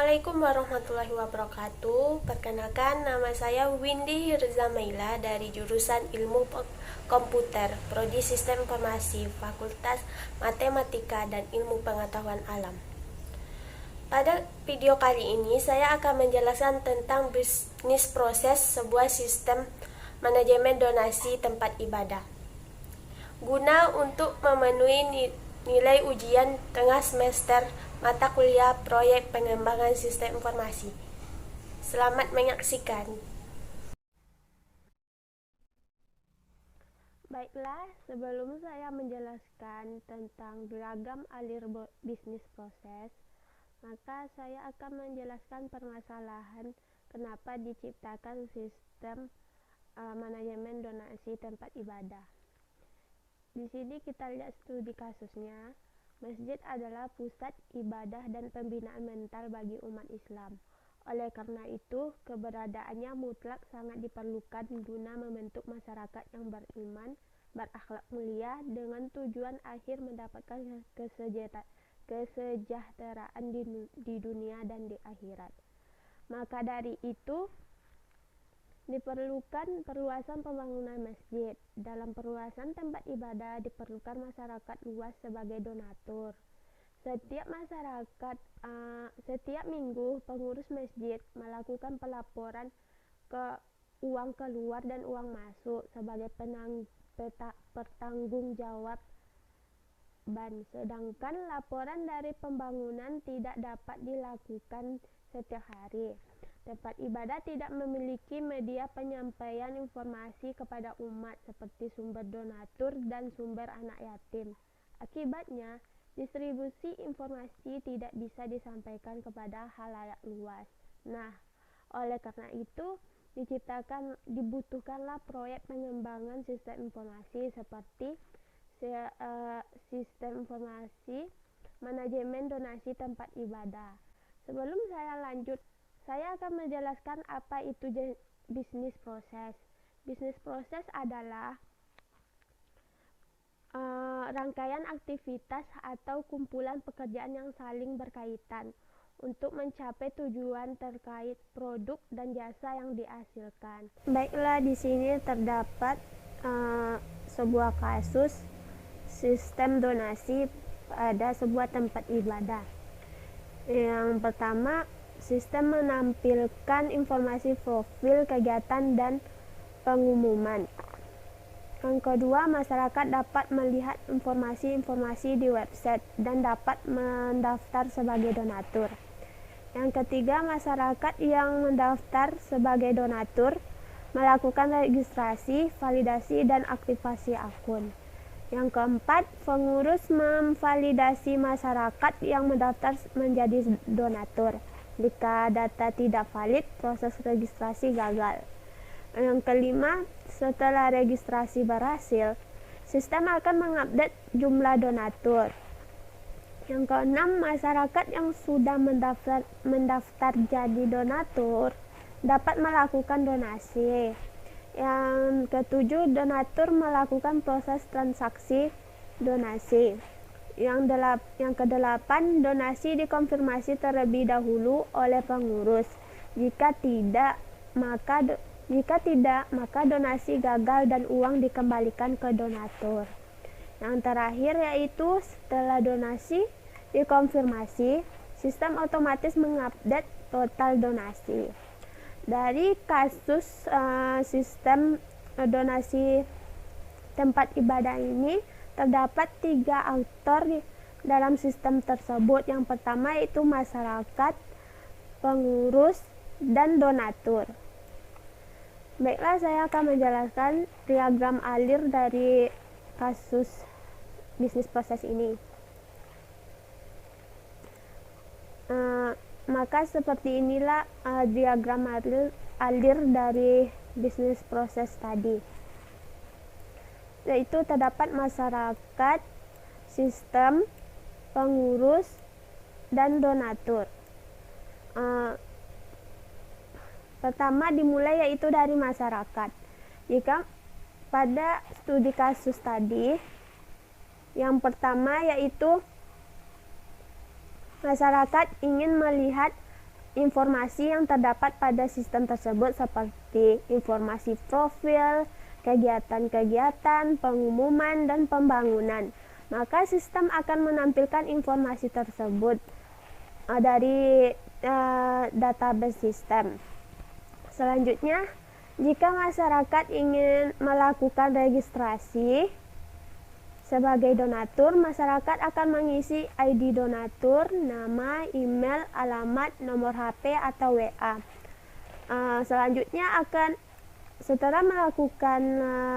Assalamualaikum warahmatullahi wabarakatuh. Perkenalkan, nama saya Windy Hirzamaila dari jurusan Ilmu Komputer, Prodi Sistem Informasi, Fakultas Matematika dan Ilmu Pengetahuan Alam. Pada video kali ini, saya akan menjelaskan tentang bisnis proses sebuah sistem manajemen donasi tempat ibadah, guna untuk memenuhi nilai ujian tengah semester mata kuliah proyek pengembangan sistem informasi. Selamat menyaksikan. Baiklah, sebelum saya menjelaskan tentang beragam alir bisnis proses, maka saya akan menjelaskan permasalahan kenapa diciptakan sistem manajemen donasi tempat ibadah. Di sini kita lihat studi kasusnya. Masjid adalah pusat ibadah dan pembinaan mental bagi umat Islam. Oleh karena itu, keberadaannya mutlak sangat diperlukan guna membentuk masyarakat yang beriman, berakhlak mulia dengan tujuan akhir mendapatkan kesejahteraan di dunia dan di akhirat. Maka dari itu, diperlukan perluasan pembangunan masjid. Dalam perluasan tempat ibadah diperlukan masyarakat luas sebagai donatur. Setiap minggu pengurus masjid melakukan pelaporan ke uang keluar dan uang masuk sebagai pertanggungjawaban. Sedangkan laporan dari pembangunan tidak dapat dilakukan setiap hari. Tempat ibadah tidak memiliki media penyampaian informasi kepada umat seperti sumber donatur dan sumber anak yatim. Akibatnya, distribusi informasi tidak bisa disampaikan kepada khalayak luas. Nah, oleh karena itu, dibutuhkanlah proyek pengembangan sistem informasi seperti sistem informasi manajemen donasi tempat ibadah. Sebelum saya lanjut, saya akan menjelaskan apa itu bisnis proses. Bisnis proses adalah rangkaian aktivitas atau kumpulan pekerjaan yang saling berkaitan untuk mencapai tujuan terkait produk dan jasa yang dihasilkan. Baiklah, di sini terdapat sebuah kasus sistem donasi pada sebuah tempat ibadah. Yang pertama, sistem menampilkan informasi profil kegiatan dan pengumuman. Yang kedua, masyarakat dapat melihat informasi-informasi di website dan dapat mendaftar sebagai donatur. Yang ketiga, masyarakat yang mendaftar sebagai donatur melakukan registrasi, validasi, dan aktivasi akun. Yang keempat, pengurus memvalidasi masyarakat yang mendaftar menjadi donatur. Jika data tidak valid, proses registrasi gagal. Yang kelima, setelah registrasi berhasil, sistem akan mengupdate jumlah donatur. Yang keenam, masyarakat yang sudah mendaftar jadi donatur dapat melakukan donasi. Yang ketujuh, donatur melakukan proses transaksi donasi. Yang kedelapan, donasi dikonfirmasi terlebih dahulu oleh pengurus. Jika tidak, maka donasi gagal dan uang dikembalikan ke donatur. Yang terakhir yaitu setelah donasi dikonfirmasi, sistem otomatis mengupdate total donasi. Dari kasus sistem donasi tempat ibadah ini, terdapat 3 aktor dalam sistem tersebut. Yang pertama yaitu masyarakat, pengurus, dan donatur. Baiklah, saya akan menjelaskan diagram alir dari kasus bisnis proses ini. Maka seperti inilah diagram alir dari bisnis proses tadi, yaitu terdapat masyarakat, sistem, pengurus, dan donatur. Pertama dimulai yaitu dari masyarakat. Jika pada studi kasus tadi, yang pertama yaitu masyarakat ingin melihat informasi yang terdapat pada sistem tersebut seperti informasi profil, kegiatan-kegiatan, pengumuman, dan pembangunan. Maka sistem akan menampilkan informasi tersebut dari database sistem. Selanjutnya, jika masyarakat ingin melakukan registrasi sebagai donatur, masyarakat akan mengisi ID donatur, nama, email, alamat, nomor HP, atau WA. Selanjutnya setelah melakukan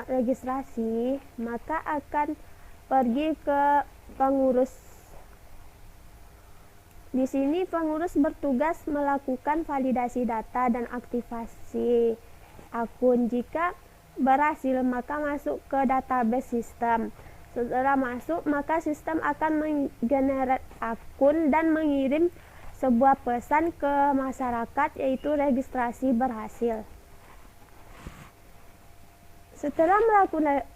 registrasi, maka akan pergi ke pengurus. Di sini pengurus bertugas melakukan validasi data dan aktivasi akun. Jika berhasil, maka masuk ke database sistem. Setelah masuk, maka sistem akan menggenerate akun dan mengirim sebuah pesan ke masyarakat, yaitu registrasi berhasil. Setelah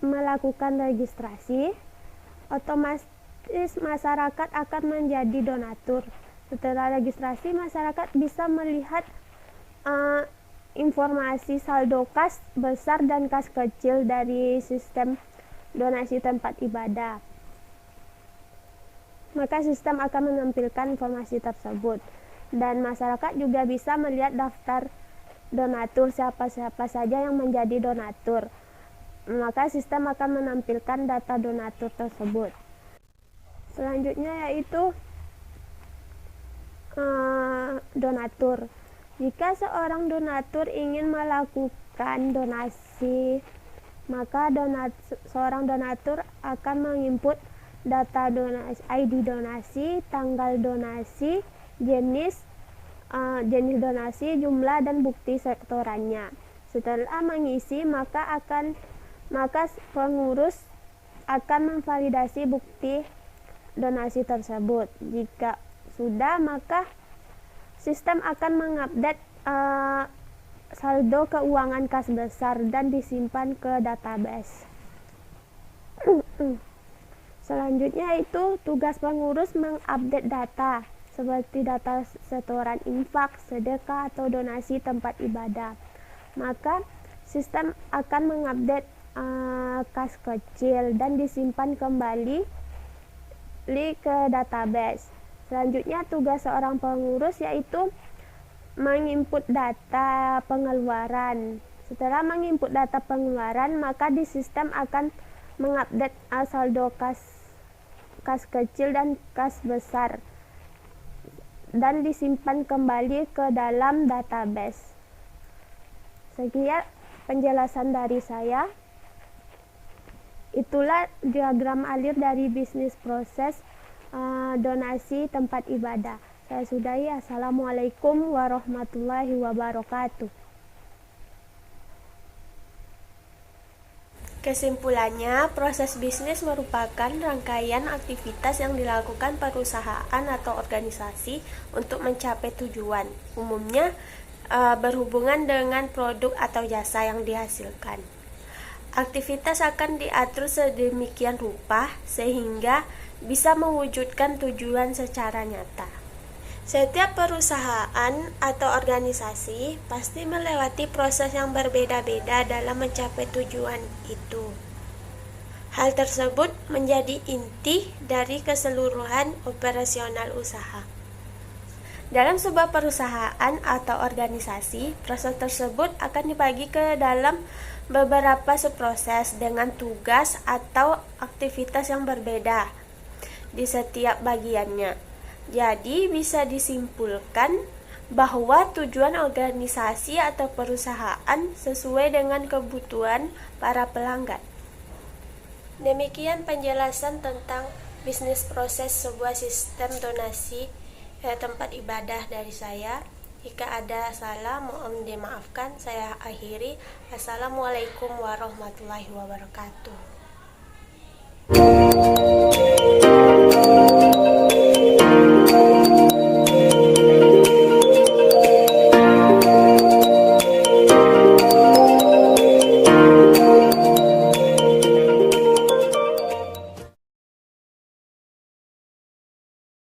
melakukan registrasi, otomatis masyarakat akan menjadi donatur. Setelah registrasi, masyarakat bisa melihat informasi saldo kas besar dan kas kecil dari sistem donasi tempat ibadah. Maka sistem akan menampilkan informasi tersebut, dan masyarakat juga bisa melihat daftar donatur, siapa-siapa saja yang menjadi donatur. Maka sistem akan menampilkan data donatur tersebut. Selanjutnya yaitu donatur. Jika seorang donatur ingin melakukan donasi, maka seorang donatur akan menginput data donasi, ID donasi, tanggal donasi, jenis donasi, jumlah, dan bukti setorannya. Setelah mengisi, maka pengurus akan memvalidasi bukti donasi tersebut. Jika sudah, maka sistem akan mengupdate saldo keuangan kas besar dan disimpan ke database. Selanjutnya itu tugas pengurus mengupdate data seperti data setoran infak, sedekah, atau donasi tempat ibadah. Maka sistem akan mengupdate kas kecil dan disimpan kembali ke database. Selanjutnya tugas seorang pengurus yaitu menginput data pengeluaran. Setelah menginput data pengeluaran, maka di sistem akan mengupdate saldo kas kecil dan kas besar dan disimpan kembali ke dalam database. Sekian penjelasan dari saya. Itulah diagram alir dari bisnis proses donasi tempat ibadah. Saya sudahi. Assalamualaikum warahmatullahi wabarakatuh. Kesimpulannya, proses bisnis merupakan rangkaian aktivitas yang dilakukan perusahaan atau organisasi untuk mencapai tujuan. Umumnya berhubungan dengan produk atau jasa yang dihasilkan. Aktivitas akan diatur sedemikian rupa sehingga bisa mewujudkan tujuan secara nyata. Setiap perusahaan atau organisasi pasti melewati proses yang berbeda-beda dalam mencapai tujuan itu. Hal tersebut menjadi inti dari keseluruhan operasional usaha. Dalam sebuah perusahaan atau organisasi, proses tersebut akan dibagi ke dalam beberapa subproses dengan tugas atau aktivitas yang berbeda di setiap bagiannya. Jadi bisa disimpulkan bahwa tujuan organisasi atau perusahaan sesuai dengan kebutuhan para pelanggan. Demikian penjelasan tentang bisnis proses sebuah sistem donasi tempat ibadah dari saya. Jika ada salah, mohon dimaafkan. Saya akhiri. Assalamualaikum warahmatullahi wabarakatuh.